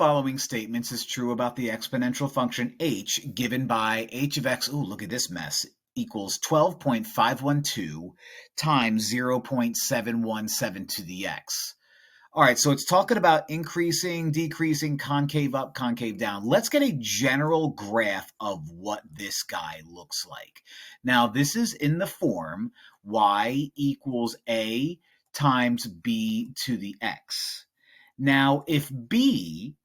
following statements is true about the exponential function h given by h of x, ooh, look at this mess, equals 12.512 times 0.717 to the x. All right, so it's talking about increasing, decreasing, concave up, concave down. Let's get a general graph of what this guy looks like. Now, this is in the form y equals a times b to the x. Now, if b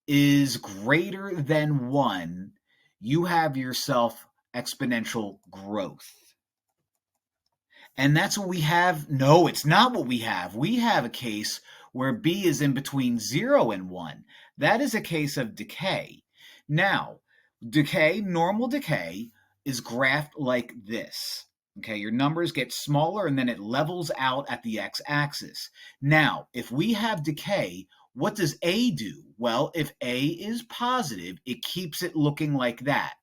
is greater than 1, you have yourself exponential growth. And that's what we have. No, it's not what we have. We have a case where b is in between 0 and 1. That is a case of decay. Now, decay, normal decay, is graphed like this. Okay, your numbers get smaller and then it levels out at the x-axis. Now, if we have decay, what does a do? Well, if a is positive, it keeps it looking like that.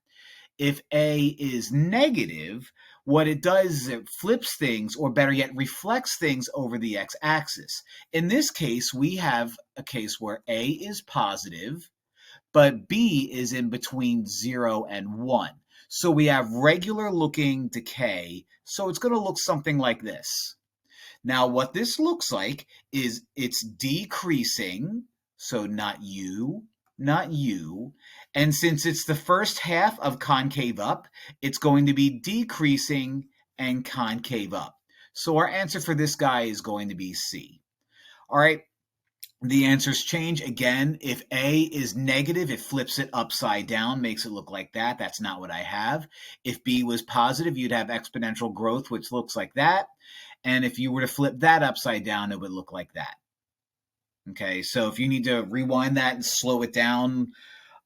If a is negative, what it does is it flips things, or better yet, reflects things over the x-axis. In this case, we have a case where a is positive, but b is in between 0 and 1. So we have regular looking decay, so it's going to look something like this. Now, what this looks like is it's decreasing, so not you, not you. And since it's the first half of concave up, it's going to be decreasing and concave up. So our answer for this guy is going to be C. All right, the answers change. Again, if A is negative, it flips it upside down, makes it look like that. That's not what I have. If B was positive, you'd have exponential growth, which looks like that. And if you were to flip that upside down, it would look like that. Okay, so if you need to rewind that and slow it down,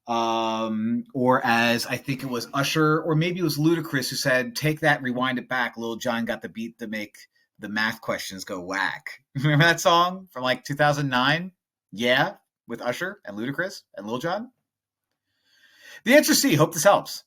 or as I think it was Usher, or maybe it was Ludacris who said, take that, rewind it back. Lil Jon got the beat to make the math questions go whack. Remember that song from like 2009? Yeah, with Usher and Ludacris and Lil Jon? The answer is C. Hope this helps.